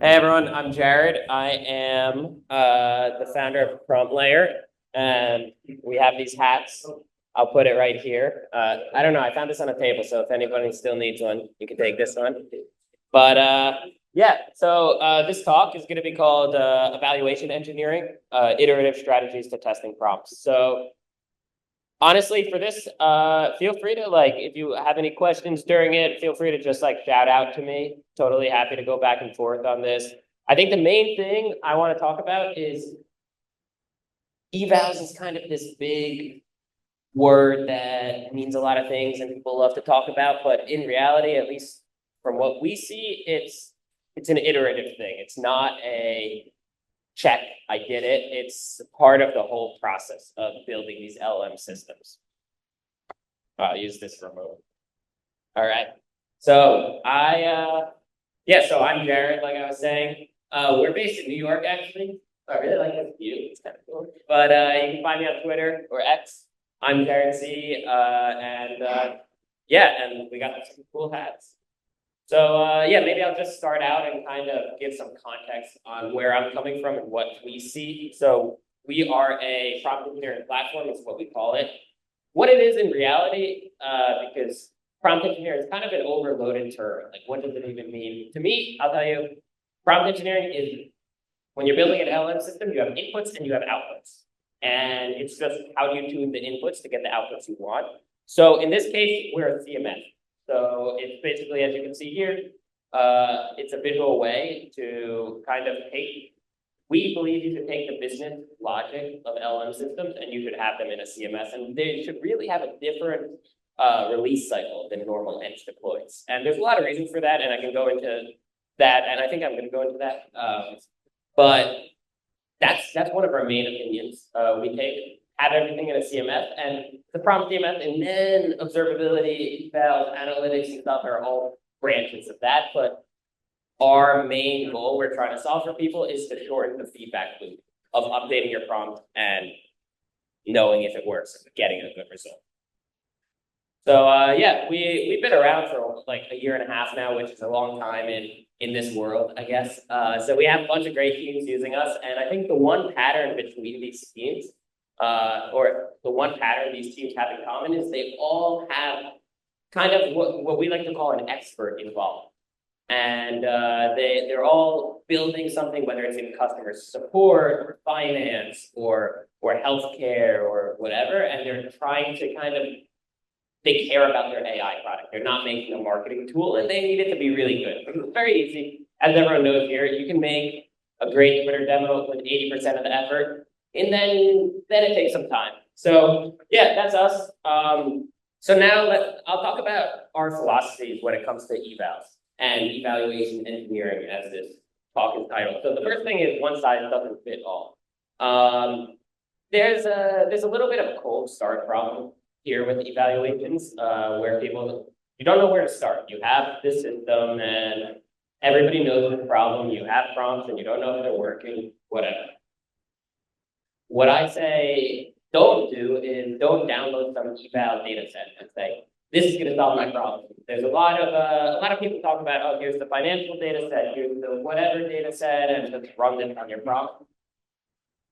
Hey everyone, I'm Jared. I am the founder of PromptLayer, and we have these hats. I'll put it right here. I don't know, I found this on a table, so if anybody still needs one, you can take this one. But yeah, so this talk is going to be called Evaluation Engineering, Iterative Strategies to Testing Prompts. So honestly, for this, feel free to if you have any questions during it, feel free to just shout out to me. Totally happy to go back and forth on this. I think the main thing I want to talk about is evals is kind of this big word that means a lot of things and people love to talk about, but in reality, at least from what we see, it's an iterative thing. It's not a check, I did it. It's part of the whole process of building these LLM systems. I'll use this remote. All right. So so I'm Jared, like I was saying. We're based in New York, actually. I really like this view. It's kind of cool. But you can find me on Twitter or X. I'm Jared C. And we got some cool hats. So maybe I'll just start out and kind of give some context on where I'm coming from and what we see. So we are a prompt engineering platform is what we call it. What it is in reality, because prompt engineering is kind of an overloaded term. Like, what does it even mean? To me, I'll tell you, prompt engineering is when you're building an LLM system, you have inputs and you have outputs. And it's just how do you tune the inputs to get the outputs you want. So in this case, we're a CMS. So it's basically, as you can see here, it's a visual way to kind of we believe you should take the business logic of LLM systems and you should have them in a CMS. And they should really have a different release cycle than normal edge deploys. And there's a lot of reasons for that, and I can go into that, and I think I'm going to go into that. But that's one of our main opinions. We have everything in a CMS, and the prompt CMS, and then observability, evals, analytics, and stuff are all branches of that. But our main goal we're trying to solve for people is to shorten the feedback loop of updating your prompt and knowing if it works, getting a good result. So we've been around for like a year and a half now, which is a long time in this world, I guess. So we have a bunch of great teams using us, and I think the one pattern between these teams, or the one pattern these teams have in common is they all have kind of what we like to call an expert involved. And they're all building something, whether it's in customer support or finance or healthcare or whatever, and they're trying to they care about their AI product. They're not making a marketing tool, and they need it to be really good. It's very easy. As everyone knows here, you can make a great Twitter demo with 80% of the effort, and then it takes some time. So yeah, that's us. So now I'll talk about our philosophies when it comes to evals and evaluation engineering, as this talk is titled. So the first thing is one size doesn't fit all. There's a little bit of a cold start problem here with evaluations, where you don't know where to start. You have this system and everybody knows the problem. You have prompts and you don't know if they're working, whatever. What I say don't do is don't download some eval data set and say, this is going to solve my problem. There's a lot of people talk about, oh, here's the financial data set, here's the whatever data set, and just run this on your problem.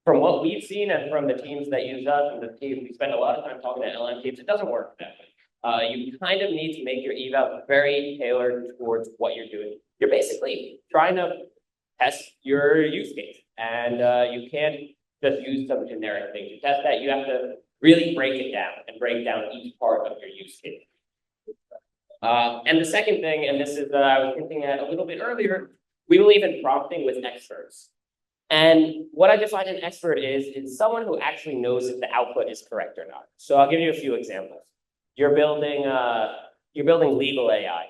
From what we've seen and from the teams that use us and the teams we spend a lot of time talking to LLM teams, it doesn't work that way. You kind of need to make your eval very tailored towards what you're doing. You're basically trying to test your use case, and you can't just use some generic thing to test that. You have to really break it down and break down each part of your use case. And the second thing, and this is I was hinting at a little bit earlier, we believe in prompting with experts. And what I define an expert is someone who actually knows if the output is correct or not. So I'll give you a few examples. You're building legal AI.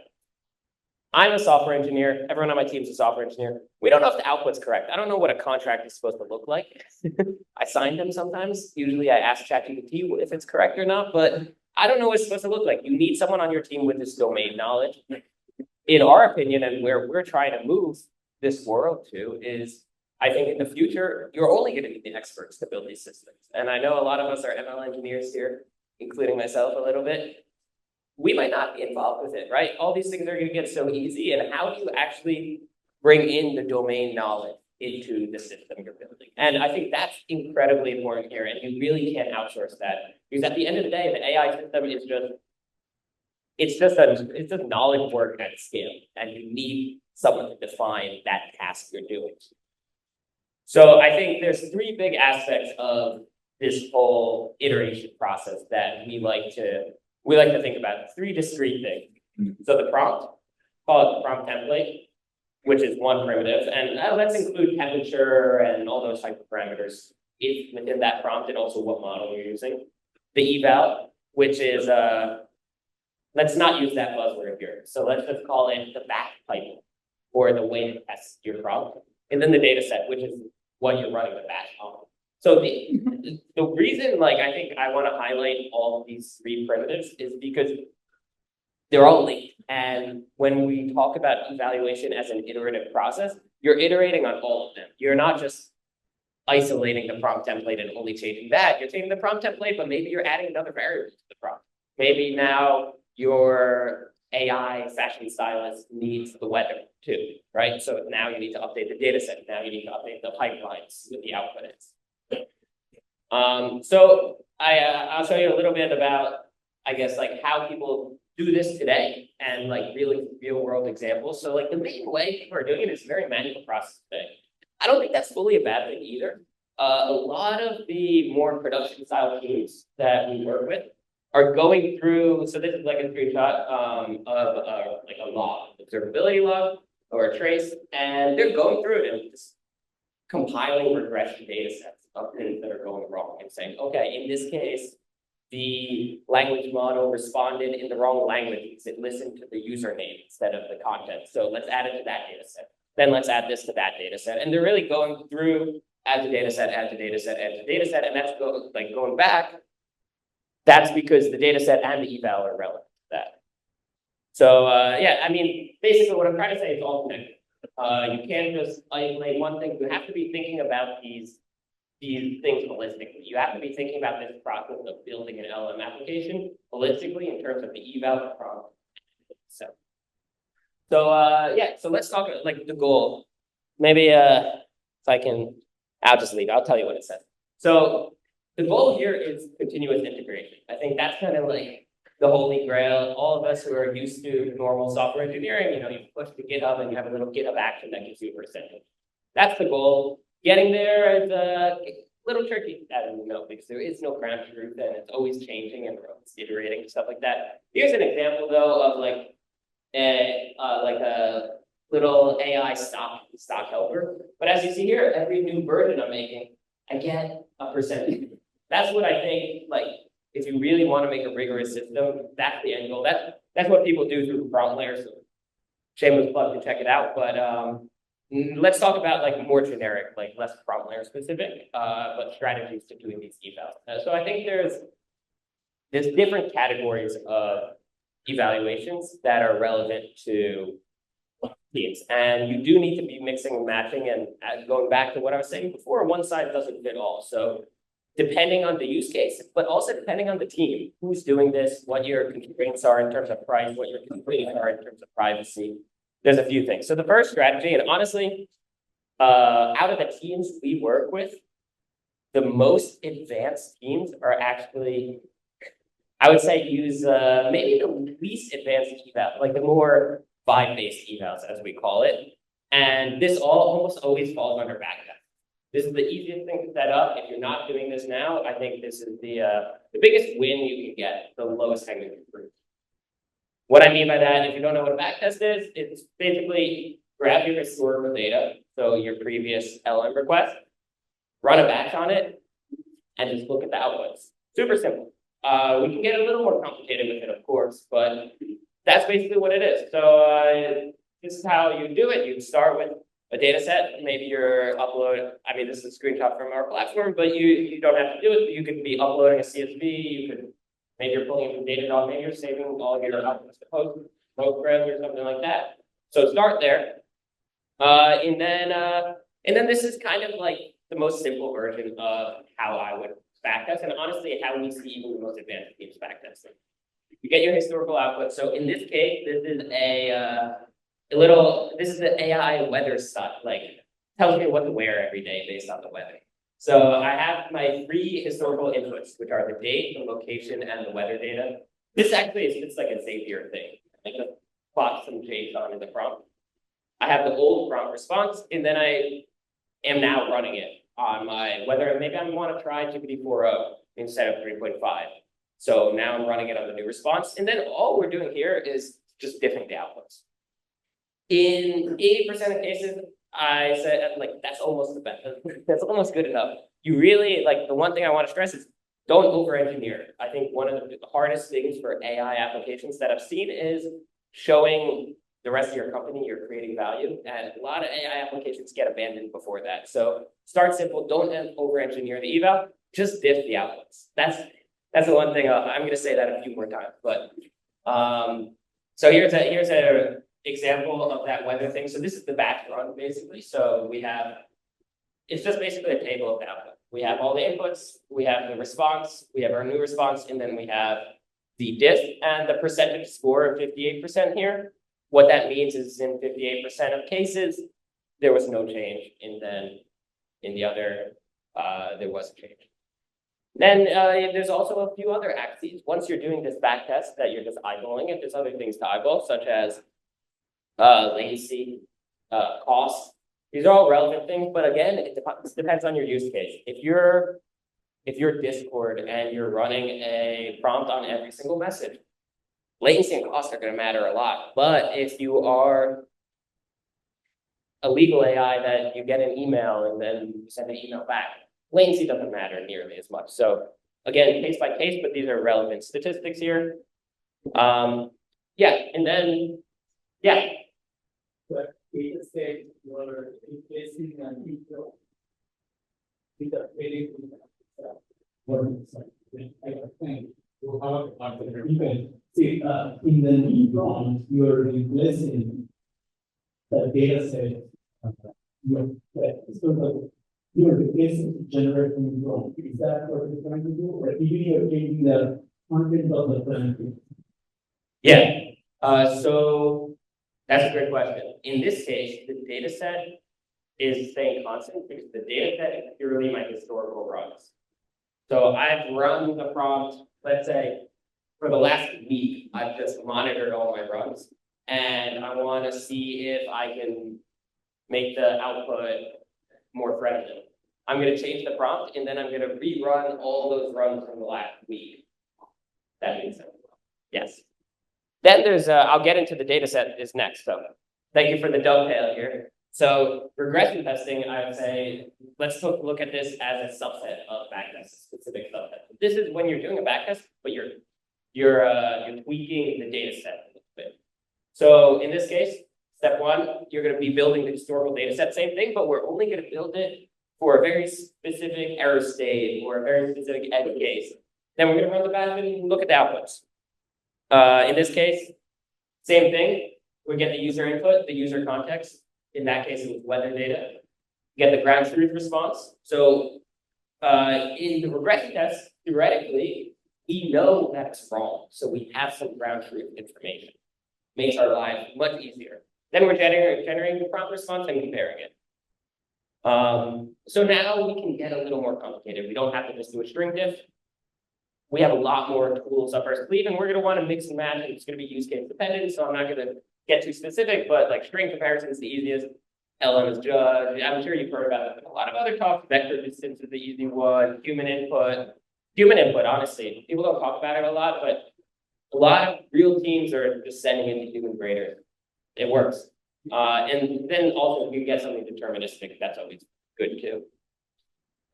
I'm a software engineer. Everyone on my team is a software engineer. We don't know if the output's correct. I don't know what a contract is supposed to look like. I sign them sometimes. Usually I ask ChatGPT if it's correct or not, but I don't know what it's supposed to look like. You need someone on your team with this domain knowledge. In our opinion, and where we're trying to move this world to is, I think in the future, you're only going to need the experts to build these systems. And I know a lot of us are ML engineers here, including myself a little bit. We might not be involved with it, right? All these things are going to get so easy. And how do you actually bring in the domain knowledge into the system you're building. And I think that's incredibly important here, and you really can't outsource that. Because at the end of the day, the AI system is just knowledge work at scale, and you need someone to define that task you're doing. So I think there's three big aspects of this whole iteration process that we like to think about. Three discrete things. So the prompt, call it the prompt template, which is one primitive, and let's include temperature and all those types of parameters within that prompt, and also what model you're using. The eval, which is let's not use that buzzword here. So let's just call it the batch pipeline, or the way to test your prompt. And then the data set, which is what you're running the batch on. So the reason, I think I want to highlight all of these three primitives is because they're all linked. And when we talk about evaluation as an iterative process, you're iterating on all of them. You're not just isolating the prompt template and only changing that. You're changing the prompt template, but maybe you're adding another variable to the prompt. Maybe now your AI fashion stylist needs the weather too, right? So now you need to update the data set. Now you need to update the pipelines with the output is. So I'll show you a little bit about, I guess, how people do this today and really real world examples. So the main way people are doing it is very manual process today. I don't think that's fully a bad thing either. A lot of the more production style teams that we work with are going through, so this is a screenshot of a log, observability log or a trace, and they're going through it and just compiling regression data sets of things that are going wrong and saying, okay, in this case, the language model responded in the wrong language because it listened to the username instead of the content. So let's add it to that data set. Then let's add this to that data set. And they're really going through add to data set, add to data set, add to data set, and that's going back. That's because the data set and the eval are relevant to that. So yeah, I mean, basically what I'm trying to say is all connected. You can't just isolate one thing. You have to be thinking about these things holistically. You have to be thinking about this process of building an LLM application holistically in terms of the eval, the prompt. So yeah, so let's talk about the goal. Maybe if I can, I'll just leave. I'll tell you what it says. So the goal here is continuous integration. I think that's kind of the holy grail. All of us who are used to normal software engineering, you push to GitHub and you have a little GitHub action that gives you a percentage. That's the goal. Getting there is a little tricky, because there is no ground truth and it's always changing and it's iterating and stuff like that. Here's an example though of a little AI stock helper. But as you see here, every new version I'm making, I get a percentage. That's what I think, if you really want to make a rigorous system, that's the end goal. That's what people do through PromptLayer. So shameless plug to check it out. But let's talk about more generic, less PromptLayer specific, but strategies to doing these evals. So I think there's different categories of evaluations that are relevant to teams. And you do need to be mixing and matching. And going back to what I was saying before, one size doesn't fit all. So depending on the use case, but also depending on the team, who's doing this, what your constraints are in terms of price, what your constraints are in terms of privacy. There's a few things. So the first strategy, and honestly, out of the teams we work with, the most advanced teams are actually, I would say, use maybe the least advanced eval, the more vibe-based evals, as we call it. And this almost always falls under backtesting. This is the easiest thing to set up. If you're not doing this now, I think this is the biggest win you can get, the lowest hanging fruit. What I mean by that, if you don't know what a backtest is, it's basically grab your historical data, so your previous LM request, run a batch on it, and just look at the outputs. Super simple. We can get a little more complicated with it, of course, but that's basically what it is. So this is how you do it. You start with a data set. Maybe you're uploading, I mean, this is a screenshot from our platform, but you don't have to do it. You could be uploading a CSV. You could, maybe you're pulling it from Datadog. Maybe you're saving all of your outputs to Postgres or something like that. So start there. And then this is kind of the most simple version of how I would backtest, and honestly, how we see even the most advanced teams backtesting. You get your historical output. So in this case, this is a this is the AI weather stuff, like tells me what to wear every day based on the weather. So I have my 3 historical inputs, which are the date, the location, and the weather data. This actually is just like a Zapier thing. I can plot some JSON in the prompt. I have the old prompt response, and then I am now running it on my weather. Maybe I want to try GPT 4.0 instead of 3.5. So now I'm running it on the new response. And then all we're doing here is just diffing the outputs. In 80% of cases, I said, like, that's almost the best. That's almost good enough. You really, like, the one thing I want to stress is don't over-engineer. I think one of the hardest things for AI applications that I've seen is showing the rest of your company you're creating value. And a lot of AI applications get abandoned before that. So start simple. Don't over-engineer the eval. Just diff the outputs. That's the one thing. I'm going to say that a few more times. But so here's a example of that weather thing. So this is the batch run, basically. So it's just basically a table of output. We have all the inputs, we have the response, we have our new response, and then we have the diff and the percentage score of 58% here. What that means is in 58% of cases, there was no change, and then in the other, there was a change. Then there's also a few other axes. Once you're doing this back test that you're just eyeballing it, there's other things to eyeball, such as latency, cost. These are all relevant things, but again, it depends on your use case. If you're Discord and you're running a prompt on every single message, latency and cost are going to matter a lot. But if you are a legal AI that you get an email and then you send an email back, latency doesn't matter nearly as much. So again, case by case, but these are relevant statistics here. Yeah, and then, yeah. But data set you're replacing an equal with a very good see, in the new prompt, you're replacing the data set. You're replacing the generated new prompt. Is that what you're trying to do? Or even you're changing the content of the prompt? Yeah. So that's a great question. In this case, the data set is staying constant because the data set is purely my historical runs. So I've run the prompt, let's say, for the last week, I've just monitored all my runs, and I want to see if I can make the output more friendly. I'm going to change the prompt, and then I'm going to rerun all those runs from the last week. That makes sense. Yes. Then there's, I'll get into the data set is next. So thank you for the dovetail here. So regression testing, I would say, let's look at this as a subset of backtest, specific subset. This is when you're doing a backtest, but you're tweaking the data set a little bit. So in this case, step 1, you're going to be building the historical data set, same thing, but we're only going to build it for a very specific error state or a very specific edge case. Then we're going to run the batch and look at the outputs. In this case, same thing. We get the user input, the user context. In that case, it was weather data. We get the ground truth response. So in the regression test, theoretically, we know that's wrong. So we have some ground truth information. Makes our lives much easier. Then we're generating the prompt response and comparing it. So now we can get a little more complicated. We don't have to just do a string diff. We have a lot more tools up our sleeve, and we're going to want to mix and match, and it's going to be use case dependent, so I'm not going to get too specific, but like string comparison is the easiest. LLM is judge. I'm sure you've heard about it. A lot of other talk. Vector distance is the easy one. Human input. Human input, honestly. People don't talk about it a lot, but a lot of real teams are just sending in the human grader. It works. And then also, if you get something deterministic, that's always good too.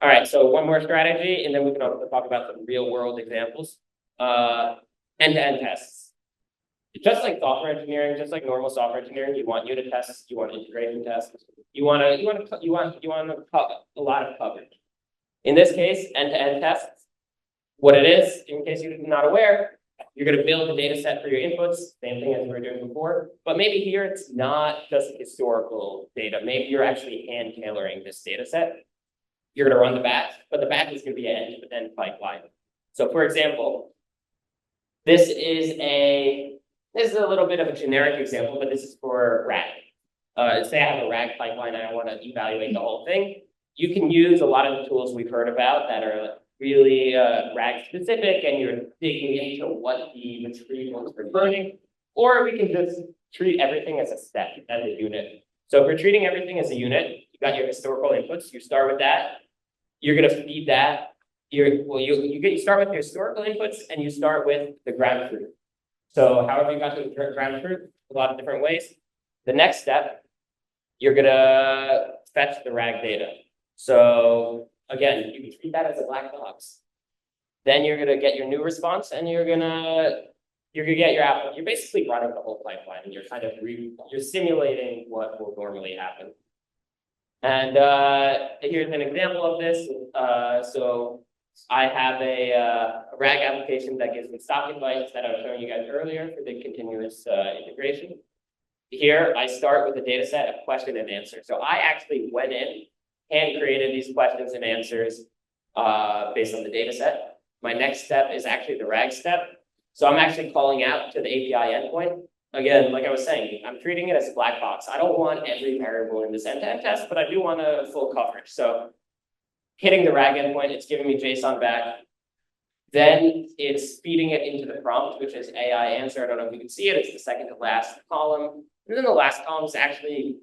All right, so one more strategy, and then we can also talk about some real-world examples. End-to-end tests. Just like software engineering, just like normal software engineering, you want unit tests, you want integration tests, you want a lot of coverage. In this case, end-to-end tests. What it is, in case you're not aware, you're going to build a data set for your inputs, same thing as we were doing before. But maybe here it's not just historical data. Maybe you're actually hand tailoring this data set. You're going to run the batch, but the batch is going to be an end-to-end pipeline. So for example, this is a This is a little bit of a generic example, but this is for RAG. Say I have a RAG pipeline and I want to evaluate the whole thing. You can use a lot of the tools we've heard about that are really RAG specific, and you're digging into what the retrieval is returning, or we can just treat everything as a step, as a unit. So if we're treating everything as a unit, you got your historical inputs, you start with that, you're going to feed that. You start with your historical inputs and you start with the ground truth. So however you got to the ground truth, a lot of different ways. The next step, you're going to fetch the RAG data. So again, you can treat that as a black box. Then you're going to get your new response and you're going to get your output. You're basically running the whole pipeline and you're kind of you're simulating what will normally happen. And here's an example of this. So I have a RAG application that gives me stock invites that I was showing you guys earlier for the continuous integration. Here, I start with a data set of question and answer. So I actually went in and created these questions and answers based on the data set. My next step is actually the RAG step. So I'm actually calling out to the API endpoint. Again, like I was saying, I'm treating it as a black box. I don't want every variable in this end-to-end test, but I do want a full coverage. So hitting the RAG endpoint, it's giving me JSON back. Then it's feeding it into the prompt, which is AI answer. I don't know if you can see it. It's the second to last column. And then the last column is actually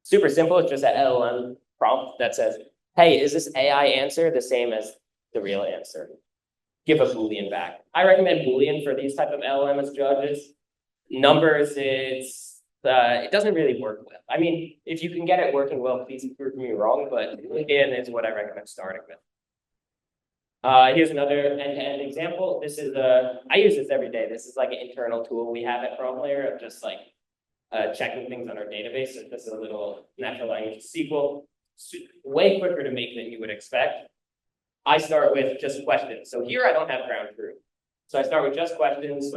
super simple. It's just an LLM prompt that says, hey, is this AI answer the same as the real answer? Give a Boolean back. I recommend Boolean for these type of LLM as judges. Numbers, it doesn't really work well. I mean, if you can get it working well, please prove me wrong, but Boolean is what I recommend starting with. Here's another end-to-end example. This is I use this every day. This is like an internal tool we have at PromptLayer of just like checking things on our database. So this is a little natural language SQL, way quicker to make than you would expect. I start with just questions. So here I don't have ground truth. So I start with just questions.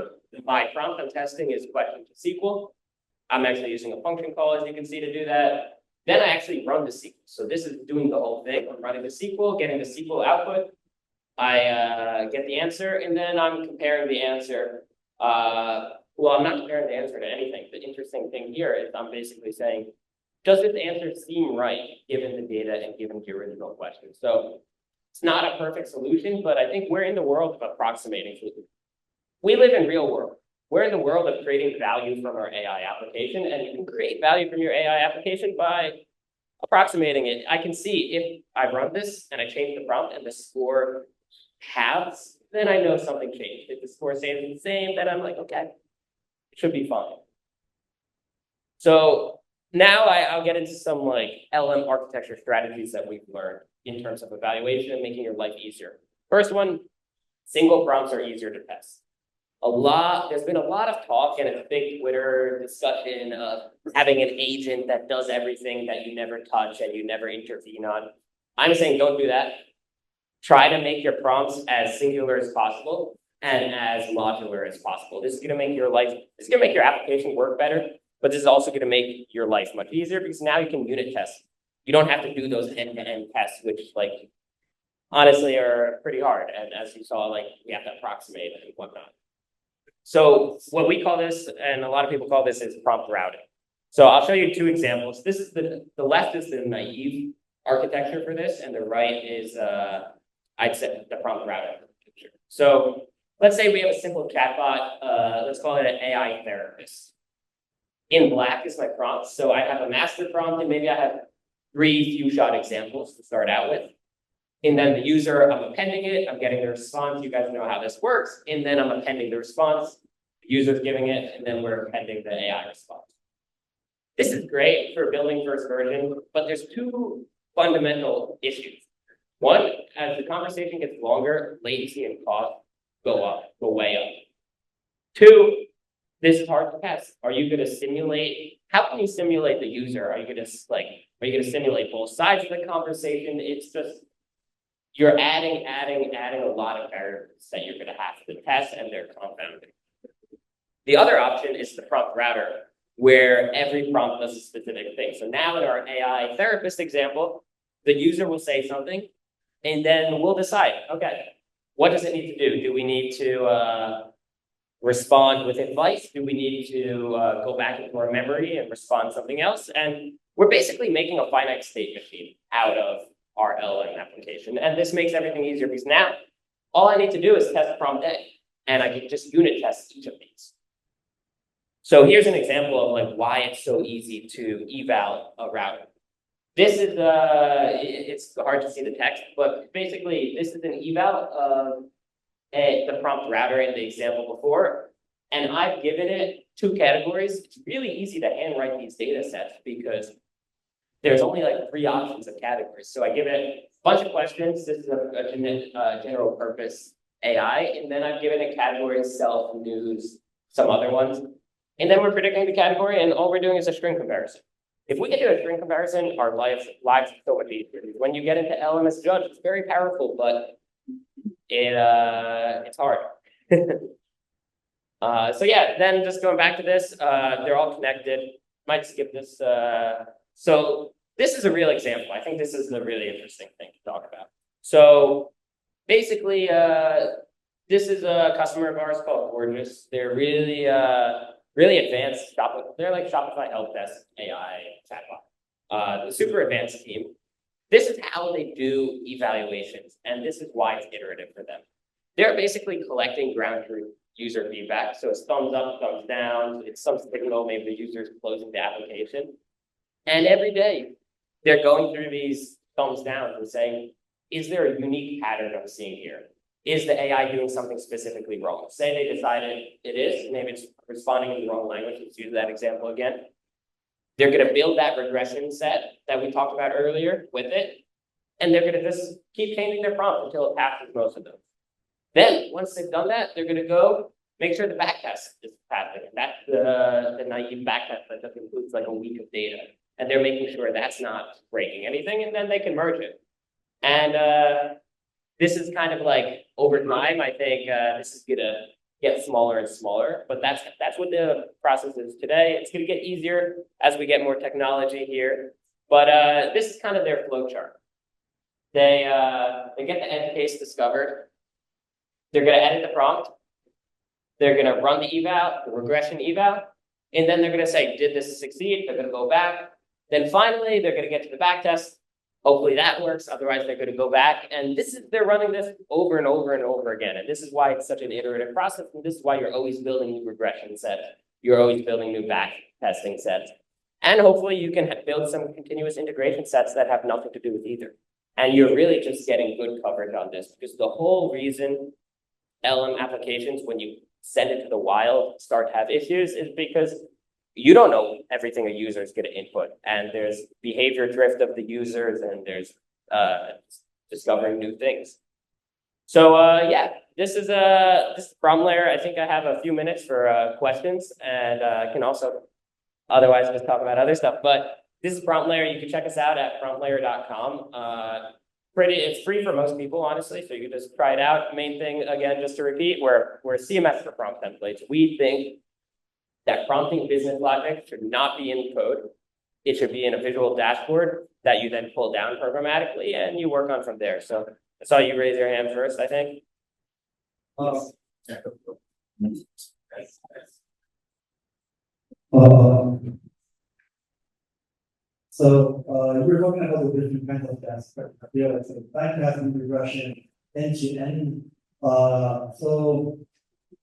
My prompt I'm testing is question to SQL. I'm actually using a function call, as you can see, to do that. Then I actually run the SQL. So this is doing the whole thing. I'm running the SQL, getting the SQL output. I get the answer, and then I'm comparing the answer. Well, I'm not comparing the answer to anything. The interesting thing here is I'm basically saying, does this answer seem right given the data and given the original question? So it's not a perfect solution, but I think we're in the world of approximating. We live in real world. We're in the world of creating value from our AI application, and you can create value from your AI application by approximating it. I can see if I run this and I change the prompt and the score halves, then I know something changed. If the score stays the same, then I'm like, okay, it should be fine. So now I'll get into some like LM architecture strategies that we've learned in terms of evaluation and making your life easier. First one, single prompts are easier to test. There's been a lot of talk and a big Twitter discussion of having an agent that does everything that you never touch and you never intervene on. I'm saying don't do that. Try to make your prompts as singular as possible and as modular as possible. This is going to make your application work better, but this is also going to make your life much easier because now you can unit test. You don't have to do those end-to-end tests, which like honestly are pretty hard. And as you saw, like we have to approximate and whatnot. So what we call this, and a lot of people call this, is prompt routing. So I'll show you two examples. This is the left is the naive architecture for this, and the right is I'd say the prompt routing architecture. So let's say we have a simple chatbot. Let's call it an AI therapist. In black is my prompt. So I have a master prompt, and maybe I have 3 few-shot examples to start out with. And then the user, I'm appending it, I'm getting the response. You guys know how this works. And then I'm appending the response. The user's giving it, and then we're appending the AI response. This is great for building first version, but there's 2 fundamental issues. One, as the conversation gets longer, latency and cost go way up. 2, this is hard to test. Are you going to simulate? How can you simulate the user? Are you going to simulate both sides of the conversation? It's just, you're adding a lot of variables that you're going to have to test, and they're confounding. The other option is the prompt router, where every prompt does a specific thing. So now in our AI therapist example, the user will say something, and then we'll decide, okay, what does it need to do? Do we need to respond with advice? Do we need to go back into our memory and respond something else? And we're basically making a finite state machine out of our LLM application. And this makes everything easier because now all I need to do is test prompt A, and I can just unit test each of these. So here's an example of like why it's so easy to eval a router. This is it's hard to see the text, but basically this is an eval of the prompt router in the example before, and I've given it 2 categories. It's really easy to handwrite these data sets because there's only like 3 options of categories. So I give it a bunch of questions. This is a general purpose AI, and then I've given it categories, self, news, some other ones. And then we're predicting the category, and all we're doing is a string comparison. If we can do a string comparison, our lives are so much easier. When you get into LMS Judge, it's very powerful, but it's hard. So yeah, then just going back to this, they're all connected. Might skip this. So this is a real example. I think this is a really interesting thing to talk about. So basically, this is a customer of ours called Gorgeous. They're really advanced. They're like Shopify help desk AI chatbot. The super advanced team. This is how they do evaluations, and this is why it's iterative for them. They're basically collecting ground truth user feedback. So it's thumbs up, thumbs down. It's some signal, maybe the user is closing the application. And every day, they're going through these thumbs down and saying, is there a unique pattern I'm seeing here? Is the AI doing something specifically wrong? Say they decided it is, maybe it's responding in the wrong language. Let's use that example again. They're going to build that regression set that we talked about earlier with it, and they're going to just keep changing their prompt until it passes most of them. Then, once they've done that, they're going to go make sure the backtest is passing. That's the naive backtest that just includes like a week of data. And they're making sure that's not breaking anything, and then they can merge it. And this is kind of like over time, I think this is going to get smaller and smaller, but that's what the process is today. It's going to get easier as we get more technology here. But this is kind of their flow chart. They get the edge case discovered. They're going to edit the prompt. They're going to run the eval, the regression eval, and then they're going to say, did this succeed? They're going to go back. Then finally, they're going to get to the backtest. Hopefully that works. Otherwise, they're going to go back. And they're running this over and over and over again. And this is why it's such an iterative process. And this is why you're always building new regression sets. You're always building new back testing sets. And hopefully you can build some continuous integration sets that have nothing to do with either. And you're really just getting good coverage on this, because the whole reason LM applications, when you send it to the wild, start to have issues is because you don't know everything a user is going to input. And there's behavior drift of the users, and there's discovering new things. So yeah, this is PromptLayer. I think I have a few minutes for questions, and I can also otherwise just talk about other stuff. But this is PromptLayer. You can check us out at PromptLayer.com. It's free for most people, honestly, so you can just try it out. Main thing, again, just to repeat, we're CMS for prompt templates. We think that prompting business logic should not be in code. It should be in a visual dashboard that you then pull down programmatically and you work on from there. So I saw you raise your hand first, I think. So you're talking about the different kinds of tests, yeah, so backtesting, regression, end-to-end. So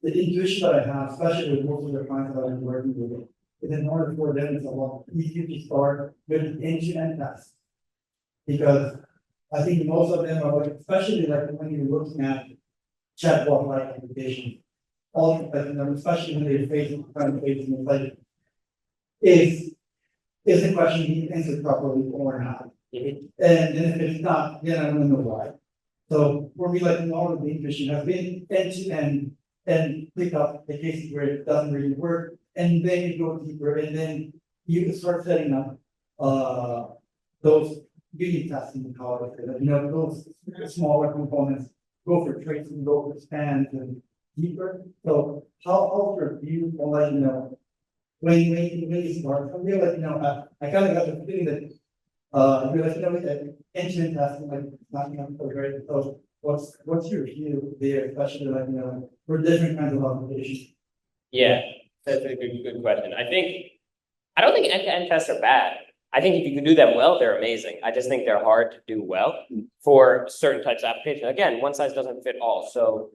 the intuition that I have, especially with most of the clients that I'm working with, is in order for them, it's a lot easier to start with end-to-end tests. Because I think most of them are, especially like when you're looking at chatbot-like applications, all of them, especially when they're facing like, is the question being answered properly or not? And if it's not, then I want to know why. So for me, like all of the intuition has been end-to-end and pick up the cases where it doesn't really work, and then you go deeper, and then you can start setting up those unit testing in college. Those smaller components, go for tracing, go for spans, and deeper. So how's your view on when you start? I feel like I kind of got the feeling that that engine testing like not so great. So what's your view there, especially for different kinds of applications? Yeah, that's a good question. I don't think end-to-end tests are bad. I think if you can do them well, they're amazing. I just think they're hard to do well for certain types of applications. Again, one size doesn't fit all. So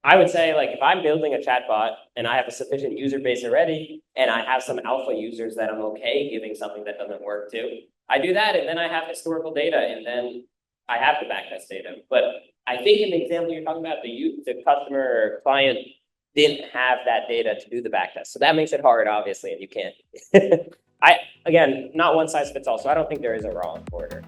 I would say, like, if I'm building a chatbot and I have a sufficient user base already, and I have some alpha users that I'm okay giving something that doesn't work to, I do that, and then I have historical data, and then I have the backtest data. But I think in the example you're talking about, the customer or client didn't have that data to do the backtest. So that makes it hard, obviously, and you can't. Again, not one size fits all, so I don't think there is a wrong order.